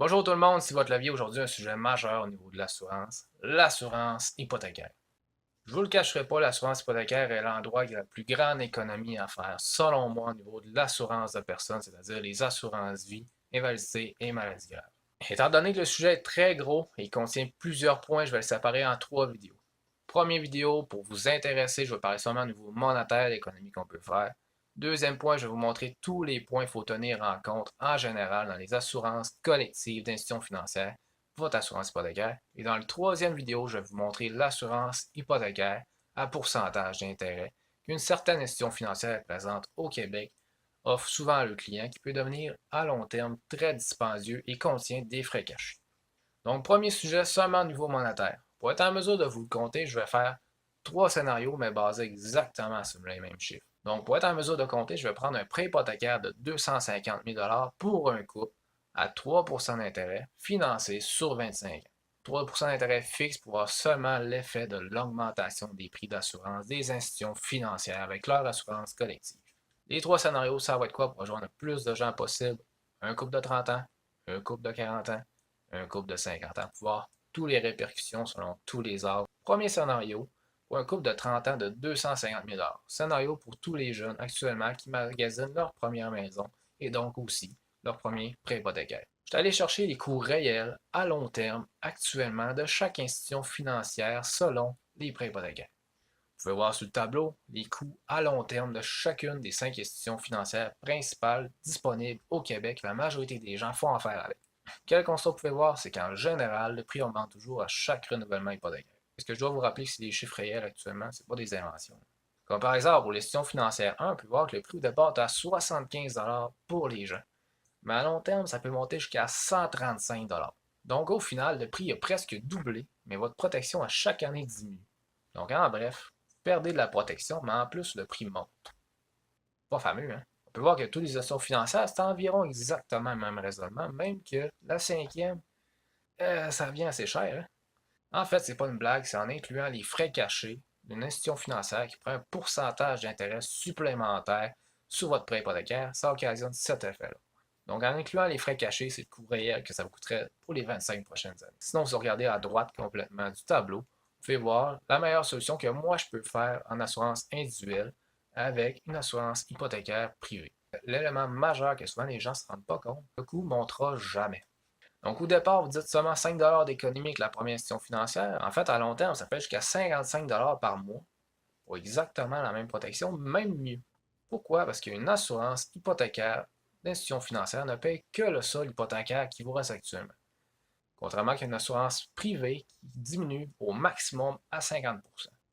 Bonjour tout le monde, si votre avis aujourd'hui un sujet majeur au niveau de l'assurance hypothécaire. Je vous le cacherai pas, l'assurance hypothécaire est l'endroit qui a la plus grande économie à faire, selon moi, au niveau de l'assurance de personnes, c'est-à-dire les assurances vie, invalidité et maladie grave. Étant donné que le sujet est très gros et contient plusieurs points, je vais le séparer en 3 vidéos. Première vidéo, pour vous intéresser, je vais parler seulement au niveau monétaire, l'économie qu'on peut faire. Deuxième point, je vais vous montrer tous les points qu'il faut tenir en compte en général dans les assurances collectives d'institutions financières, votre assurance hypothécaire. Et dans la troisième vidéo, je vais vous montrer l'assurance hypothécaire à pourcentage d'intérêt qu'une certaine institution financière présente au Québec offre souvent à leurs clients qui peut devenir à long terme très dispendieux et contient des frais cachés. Donc, premier sujet, seulement au niveau monétaire. Pour être en mesure de vous le compter, je vais faire 3 scénarios, mais basés exactement sur les mêmes chiffres. Donc, pour être en mesure de compter, je vais prendre un prêt hypothécaire de 250 000 pour un couple à 3% d'intérêt, financé sur 25 ans. 3% d'intérêt fixe pour avoir seulement l'effet de l'augmentation des prix d'assurance des institutions financières avec leur assurance collective. Les 3 scénarios, ça va être quoi pour rejoindre le plus de gens possible? Un couple de 30 ans, un couple de 40 ans, un couple de 50 ans, pour voir toutes les répercussions selon tous les âges. Premier scénario, pour un couple de 30 ans de 250 000 $. Scénario pour tous les jeunes actuellement qui magasinent leur première maison et donc aussi leur premier prêt hypothécaire. Je suis allé chercher les coûts réels à long terme actuellement de chaque institution financière selon les prêts hypothécaires. Vous pouvez voir sur le tableau les coûts à long terme de chacune des 5 institutions financières principales disponibles au Québec que la majorité des gens font affaire avec. Quel constat vous pouvez voir, c'est qu'en général, le prix augmente toujours à chaque renouvellement hypothécaire. Ce que je dois vous rappeler que c'est des chiffres réels actuellement, ce n'est pas des inventions. Comme par exemple, pour l'institution financière 1, on peut voir que le prix au départ est à 75 pour les gens. Mais à long terme, ça peut monter jusqu'à 135 $. Donc au final, le prix a presque doublé, mais votre protection à chaque année diminue. Donc en bref, vous perdez de la protection, mais en plus, le prix monte. Pas fameux, hein? On peut voir que toutes les institutions financières, c'est environ exactement le même raisonnement, même que la cinquième, ça revient assez cher, hein? En fait, c'est pas une blague, c'est en incluant les frais cachés d'une institution financière qui prend un pourcentage d'intérêt supplémentaire sur votre prêt hypothécaire, ça occasionne cet effet-là. Donc, en incluant les frais cachés, c'est le coût réel que ça vous coûterait pour les 25 prochaines années. Sinon, si vous regardez à droite complètement du tableau, vous pouvez voir la meilleure solution que moi je peux faire en assurance individuelle avec une assurance hypothécaire privée. L'élément majeur que souvent les gens ne se rendent pas compte, le coût ne montera jamais. Donc, au départ, vous dites seulement 5 d'économie avec la première institution financière. En fait, à long terme, ça fait jusqu'à 55 par mois pour exactement la même protection, même mieux. Pourquoi? Parce qu'une assurance hypothécaire d'institution financière ne paye que le sol hypothécaire qui vous reste actuellement. Contrairement qu'une assurance privée qui diminue au maximum à 50%.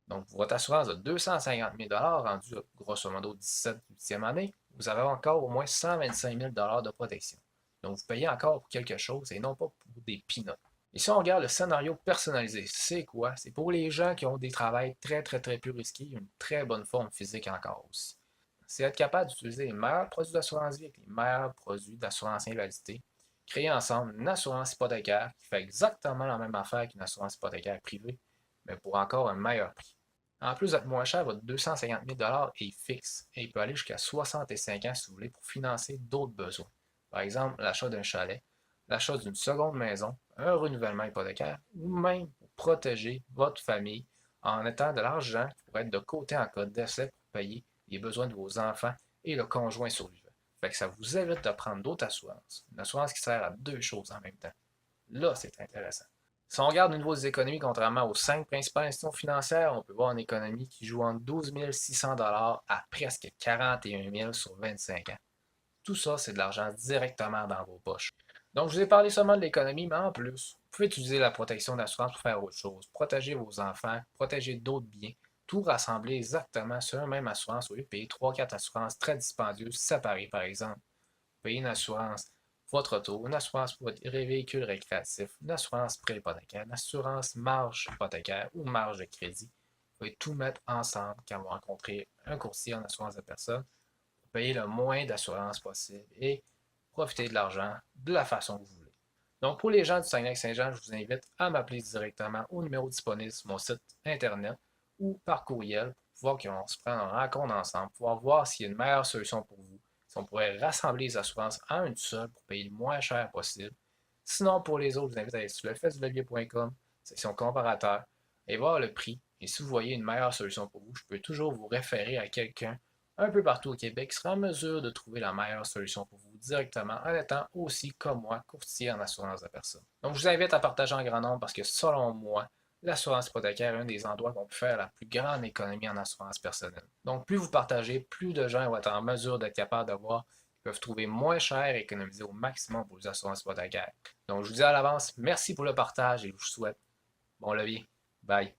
Donc, pour votre assurance de 250 000 rendue grosso modo 17e année, vous avez encore au moins 125 000 de protection. Donc, vous payez encore pour quelque chose et non pas pour des peanuts. Et si on regarde le scénario personnalisé, c'est quoi? C'est pour les gens qui ont des travails très peu risqués, une très bonne forme physique encore aussi. C'est être capable d'utiliser les meilleurs produits d'assurance vie avec les meilleurs produits d'assurance invalidité, créer ensemble une assurance hypothécaire qui fait exactement la même affaire qu'une assurance hypothécaire privée, mais pour encore un meilleur prix. En plus d'être moins cher, votre 250 000 est fixe et il peut aller jusqu'à 65 ans si vous voulez pour financer d'autres besoins. Par exemple, l'achat d'un chalet, l'achat d'une seconde maison, un renouvellement hypothécaire ou même pour protéger votre famille en mettant de l'argent qui pourrait être de côté en cas de décès pour payer les besoins de vos enfants et le conjoint survivant. Fait que ça vous évite de prendre d'autres assurances. Une assurance qui sert à deux choses en même temps. Là, c'est intéressant. Si on regarde au niveau des économies, contrairement aux 5 principales institutions financières, on peut voir une économie qui joue entre 12 600 à presque 41 000 sur 25 ans. Tout ça, c'est de l'argent directement dans vos poches. Donc, je vous ai parlé seulement de l'économie, mais en plus, vous pouvez utiliser la protection d'assurance pour faire autre chose. Protéger vos enfants, protéger d'autres biens, tout rassembler exactement sur une même assurance au lieu de payer 3-4 assurances très dispendieuses séparées, par exemple. Payer une assurance votre auto, une assurance pour votre véhicule récréatif, une assurance prêt hypothécaire, une assurance marge hypothécaire ou marge de crédit. Vous pouvez tout mettre ensemble quand vous rencontrez un courtier en assurance de personne pour payer le moins d'assurance possible et profiter de l'argent de la façon que vous voulez. Donc, pour les gens du Saguenay-Saint-Jean, je vous invite à m'appeler directement au numéro disponible sur mon site internet ou par courriel pour pouvoir qu'on se prenne en rencontre ensemble, pour pouvoir voir s'il y a une meilleure solution pour vous, si on pourrait rassembler les assurances en une seule pour payer le moins cher possible, Sinon, pour les autres, je vous invite à aller sur lefestdulevier.com, section comparateur, et voir le prix. Et si vous voyez une meilleure solution pour vous, je peux toujours vous référer à quelqu'un un peu partout au Québec qui sera en mesure de trouver la meilleure solution pour vous directement en étant aussi, comme moi, courtier en assurance de personne. Donc, je vous invite à partager en grand nombre parce que, selon moi, l'assurance hypothécaire est un des endroits qu'on peut faire la plus grande économie en assurance personnelle. Donc, plus vous partagez, plus de gens vont être en mesure d'être capables de voir qu'ils peuvent trouver moins cher et économiser au maximum pour les assurances hypothécaires. Donc, je vous dis à l'avance, merci pour le partage et je vous souhaite bon levier. Bye.